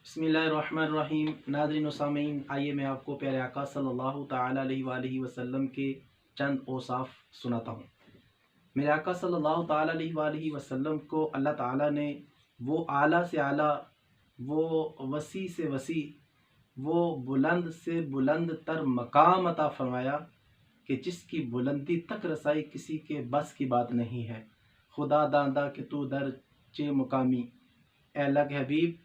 बिस्मिल्लाहिर्रहमानिर्रहीम। नाज़रीन व सामीन, आइए मैं आपको प्यारे आका सल्लल्लाहु ताला अलैहि वसल्लम के चंद औसाफ सुनाता हूँ। मेरे आका सल्लल्लाहु ताला अलैहि वसल्लम को अल्लाह ताला ने वो आला से आला, वो वसी से वसी, वो बुलंद से बुलंद तर मकाम अता फरमाया कि जिसकी बुलंदी तक रसाई किसी के बस की बात नहीं है। खुदा दांदा कि तू दर चे मुकामी। ए अल्लाह के हबीब,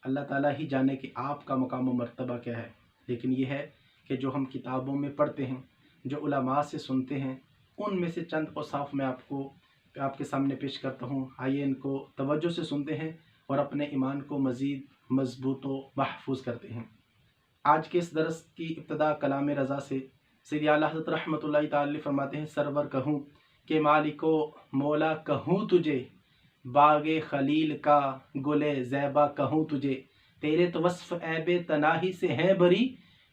अल्लाह ताला ही जाने कि आपका मकाम व मर्तबा क्या है, लेकिन ये है कि जो हम किताबों में पढ़ते हैं, जो उलमा से सुनते हैं, उनमें से चंद औसाफ मैं आपके सामने पेश करता हूँ। आइए इनको तवज्जो से सुनते हैं और अपने ईमान को मज़ीद मजबूत व महफूज करते हैं। आज के इस दरस की इब्तदा कलाम रज़ा से सैयदी आला हज़रत रहमतुल्लाहि ताला फरमाते हैं, सरवर कहूँ कि मालिको मौला कहूँ तुझे, बागे खलील का गुले ज़ैबा कहूँ तुझे, तेरे तो वस्फ़ ऐबे तनाही से हैं बरी,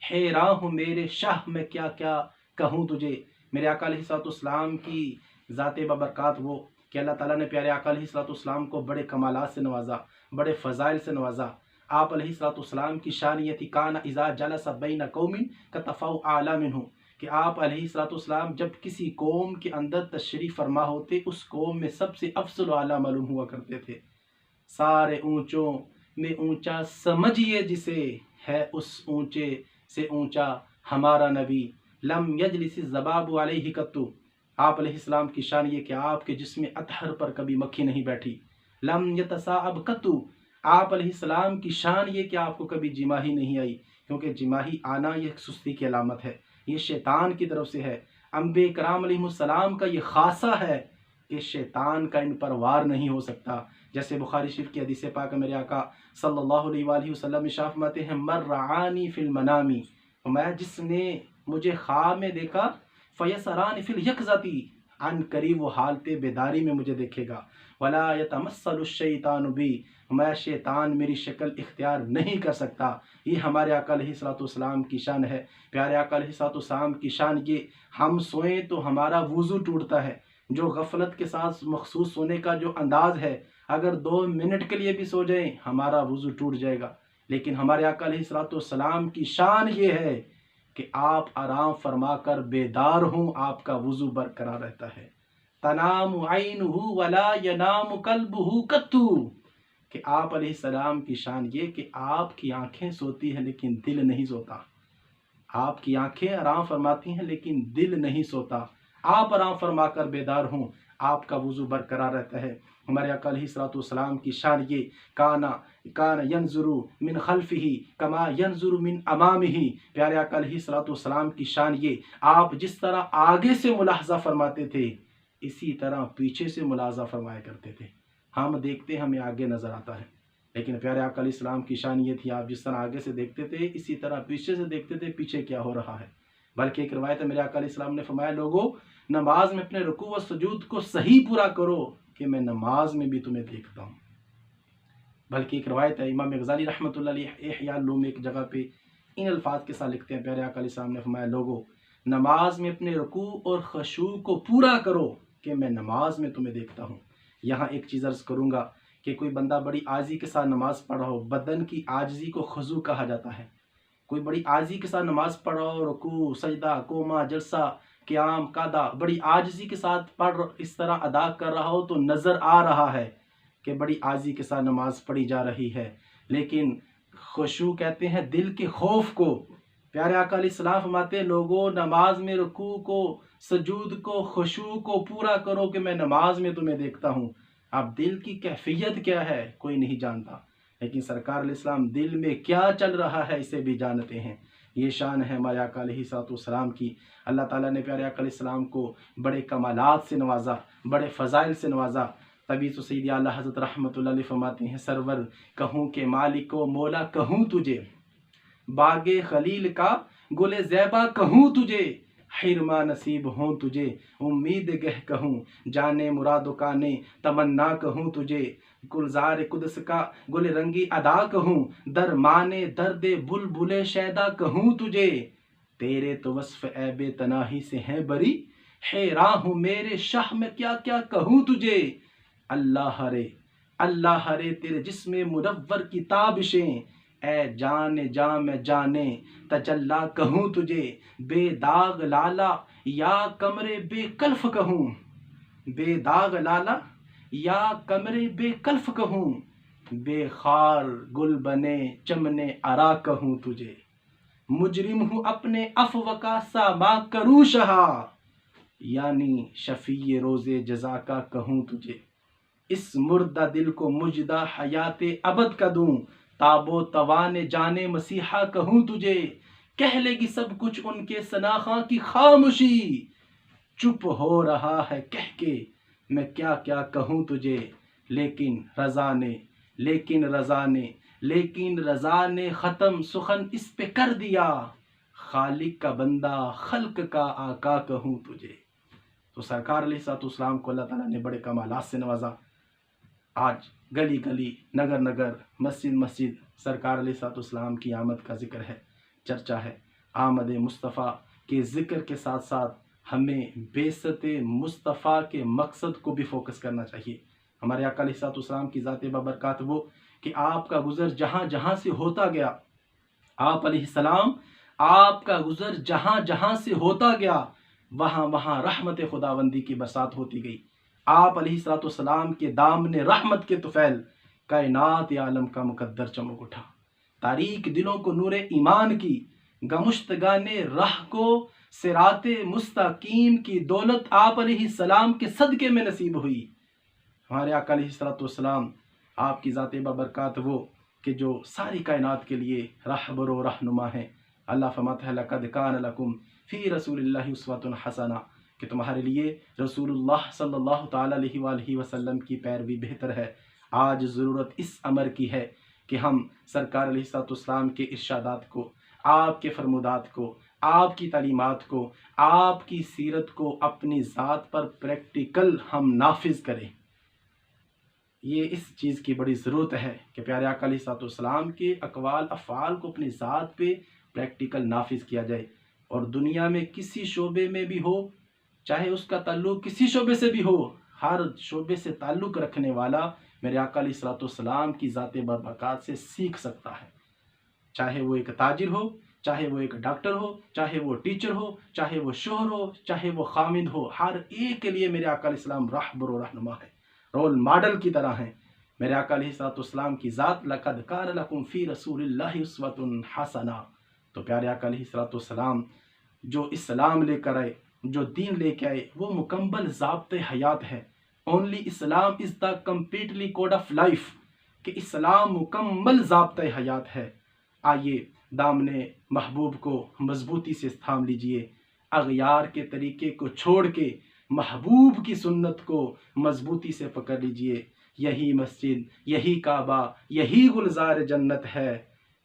हैरान हूँ मेरे शाह में क्या क्या कहूँ तुझे। मेरे आका अलैहिस्सलाम की ज़ात बबरकात वो कि अल्लाह ताला ने प्यारे आका अलैहिस्सलाम को बड़े कमालात से नवाजा, बड़े फ़ज़ाइल से नवाजा। आप अलैहिस्सलाम की शान ये थी, काना इज़ा जलसा बैन कौमिन कतफ़ौ आला मिन्हु, कि आप अलैहिस्सलाम जब किसी कौम के अंदर तशरीफ़ फरमा होते, उस कौम में सबसे अफज़ल आला मालूम हुआ करते थे। सारे ऊंचों में ऊंचा समझिए जिसे, है उस ऊंचे से ऊंचा हमारा नबी। लम यजलिस ज़बाबु अलैहि कत्तु, आप अलैहिस्सलाम की शान ये कि आपके जिस्म अतहर पर कभी मक्खी नहीं बैठी। लम यतसाअब कत्तु, आप अलैहिस्सलाम की शान ये कि आपको कभी जिमाही नहीं आई, क्योंकि जिमाही आना ये सुस्ती की अलामत है, ये शैतान की तरफ से है। अम्बे कराम अलैहिस्सलाम का ये खासा है कि शैतान का इन पर वार नहीं हो सकता। जैसे बुखारी शरीफ की हदीस पाक मेरे आका सल्लल्लाहु अलैहि वसल्लम इरशाद फरमाते हैं, मर रआनी फिल मनामी, मैं जिसने मुझे ख्वाब में देखा, फयसरानी फिल यकज़ती, अन करीब वो हालते बेदारी में मुझे देखेगा। वला यतमस्सलु शैतानु बी, मैं शैतान मेरी शक्ल इख्तियार नहीं कर सकता। ये हमारे आका अलैहिस्सलाम की शान है। प्यारे आका अलैहिस्सलाम की शान ये, हम सोएं तो हमारा वुज़ू टूटता है। जो गफलत के साथ मखसूस सोने का जो अंदाज़ है, अगर 2 मिनट के लिए भी सो जाएं हमारा वुज़ू टूट जाएगा। लेकिन हमारे आका अलैहिस्सलाम की शान ये है कि आप आराम फरमा कर बेदार हों, आपका वुज़ू बरकरार रहता है। तनामु ऐनुहु वला यनामु कल्बुहु कत्तु, कि आप अलैहिस्सलाम की शान ये कि आपकी आंखें सोती हैं लेकिन दिल नहीं सोता। आपकी आंखें आराम फरमाती हैं लेकिन दिल नहीं सोता। आप आराम फरमा कर बेदार हों, आपका वुज़ू बरकरार रहता है। हमारे आका अलैहिस्सलाम की शान ये, काना यंजुरु मिन खल्फिही कमा यंजुरु मिन अमामिही, प्यारे आका अलैहिस्सलाम की शान ये, आप जिस तरह आगे से मुलाहजा फरमाते थे, इसी तरह पीछे से मुलाहजा फरमाया करते थे। हम देखते हमें आगे नज़र आता है, लेकिन प्यारे आका अलैहिस्सलाम की शान ये थी, आप जिस तरह आगे से देखते थे इसी तरह पीछे से देखते थे, पीछे क्या हो रहा है। बल्कि एक रिवायत है, मेरे आका अलैहिस्सलाम ने फरमाया, लोगों नमाज में अपने रुकू व सुजूद को सही पूरा करो कि मैं नमाज में भी तुम्हें देखता हूँ। बल्कि एक रिवायत है, इमाम गज़ाली रहमतुल्लाह अलैह इह्या उलूम में एक जगह पे इन अल्फाज के साथ लिखते हैं, प्यारे आका अलैहिस्सलाम ने फरमाया, लोगों नमाज में अपने रुकू और खशू को पूरा करो कि मैं नमाज में तुम्हें देखता हूँ। यहाँ एक चीज़ अर्ज़ करूँगा कि कोई बंदा बड़ी आजी के साथ नमाज पढ़ रहा हो, बदन की आजिज़ी को खजू कहा जाता है। कोई बड़ी आजी के साथ नमाज पढ़ रहा हो, रुकू सजदा कोमा जलसा क़याम कादा बड़ी आजिज़ी के साथ पढ़ इस तरह अदा कर रहा हो, तो नज़र आ रहा है कि बड़ी आजी के साथ नमाज पढ़ी जा रही है। लेकिन खुशू कहते हैं दिल के खौफ को। प्यारे आका अलैहिस्सलाम फरमाते हैं, लोगों नमाज में रुकू को सजूद को खुशू को पूरा करो कि मैं नमाज में तुम्हें देखता हूँ। अब दिल की कैफियत क्या है कोई नहीं जानता, लेकिन सरकार अलैहिस्सलाम दिल में क्या चल रहा है इसे भी जानते हैं। ये शान है हमारे आका अलैहिस्सलाम की। अल्लाह ताला ने प्यारे आका अलैहिस्सलाम को बड़े कमालात से नवाजा, बड़े फ़ज़ाइल से नवाजा। तभी तो सैयदी आला हज़रत रहमतुल्लाह अलैह फरमाते हैं, सरवर कहूँ के मालिको मौला कहूँ तुझे, बागे खलील का गुले ज़ैबा कहूँ तुझे, हिरमा नसीब हों तुझे, उम्मीद गह कहूँ, जाने मुरादो का ने तमन्ना कहूँ तुझे, गुलजार कुदस का गुल रंगी अदा कहूँ, दर माने दर्दे बुलबुले शैदा कहूँ तुझे, तेरे तो वस्फ़ ऐबे तनाही से हैं बरी, हैरान हूँ मेरे शाह में क्या क्या कहूँ तुझे। अल्लाह हरे तेरे जिस्म मुनव्वर की ताबिशें, اے جان جاں میں جانے تجلا کہوں تجھے، بے داغ لالا یا کمرے بے کلف کہوں، بے داغ لالا یا کمرے بے کلف کہوں، بے خار گل بنے چمنے ارا کہوں تجھے، مجرم ہوں اپنے عفو کا ساما کروں شہا، یعنی شفیع روز جزا کا کہوں تجھے، اس مردہ دل کو مجدہ حیات ابد کا دوں، تاب و توان جانے مسیحا کہوں تجھے، کہہ لے گی سب کچھ ان کے ثناخواں کی خاموشی، چپ ہو رہا ہے کہہ کے میں کیا کیا کہوں تجھے، لیکن رضا نے لیکن رضا نے لیکن رضا نے ختم سخن اس پہ کر دیا، خالق کا بندہ خلق کا آقا کہوں تجھے۔ تو سرکار علیہ الصلوۃ والسلام کو اللہ تعالیٰ نے بڑے کمالات سے نوازا۔ آج گلی گلی نگر نگر مسجد مسجد سرکار علیہ الصلوۃ والسلام کی آمد کا ذکر ہے، چرچا ہے۔ آمد مصطفیٰ کے ذکر کے ساتھ ساتھ ہمیں بعثت مصطفیٰ کے مقصد کو بھی فوکس کرنا چاہیے۔ ہمارے آقا علیہ الصلوۃ والسلام کی ذات بابرکات وہ کہ آپ کا گزر جہاں جہاں سے ہوتا گیا، آپ علیہ السلام آپ کا گزر جہاں جہاں سے ہوتا گیا وہاں وہاں رحمت خداوندی کی برسات ہوتی گئی۔ آپ علیہ الصلوۃ والسلام کے دامن رحمت کے طفیل کائنات عالم کا مقدر چمک اٹھا، تاریک دلوں کو نور ایمان کی، گمشتگان راہ کو صراط مستقیم کی دولت آپ علیہ السلام کے صدقے میں نصیب ہوئی۔ ہمارے آقا علیہ الصلوۃ والسلام آپ کی ذات بابرکات وہ کہ جو ساری کائنات کے لیے رہبر و رہنما ہیں۔ اللہ فرماتا ہے لقد کان لکم فی رسول اللہ اسوۃ حسنہ، کہ تمہارے لیے رسول اللہ صلی اللہ تعالیٰ علیہ وآلہ وسلم کی پیروی بہتر ہے۔ آج ضرورت اس امر کی ہے کہ ہم سرکار علیہ الصلوۃ والسلام کے ارشادات کو، آپ کے فرمودات کو، آپ کی تعلیمات کو، آپ کی سیرت کو اپنی ذات پر پریکٹیکل ہم نافذ کریں۔ یہ اس چیز کی بڑی ضرورت ہے کہ پیارے آقا علیہ الصلوۃ والسلام کے اقوال افعال کو اپنی ذات پہ پریکٹیکل نافذ کیا جائے، اور دنیا میں کسی شعبے میں بھی ہو، چاہے اس کا تعلق کسی شعبے سے بھی ہو، ہر شعبے سے تعلق رکھنے والا میرے آقا علیہ الصلوۃ والسلام کی ذات بابرکات سے سیکھ سکتا ہے، چاہے وہ ایک تاجر ہو، چاہے وہ ایک ڈاکٹر ہو، چاہے وہ ٹیچر ہو، چاہے وہ شوہر ہو، چاہے وہ خامند ہو، ہر ایک کے لیے میرے آقا علیہ السلام رہبر و رہنما ہے، رول ماڈل کی طرح ہیں۔ میرے آقا علیہ الصلوۃ والسلام کی ذات لقد کان لکم فی رسول اللہ اسوۃ حسنہ۔ تو پیارے آقا علیہ الصلوۃ والسلام جو اسلام لے کر آئے، جو دین لے کے آئے، وہ مکمل ضابط حیات ہے۔ Only Islam is the completely code of life, کہ اسلام مکمل ضابط حیات ہے۔ آئیے دامن محبوب کو مضبوطی سے تھام لیجئے، اغیار کے طریقے کو چھوڑ کے محبوب کی سنت کو مضبوطی سے پکڑ لیجئے۔ یہی مسجد، یہی کعبہ، یہی گلزار جنت ہے،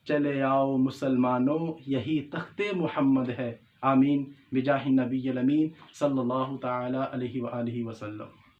چلے آؤ مسلمانوں یہی تخت محمد ہے۔ آمین بجاہ النبی الامین صلی اللہ تعالی علیہ وآلہ وسلم۔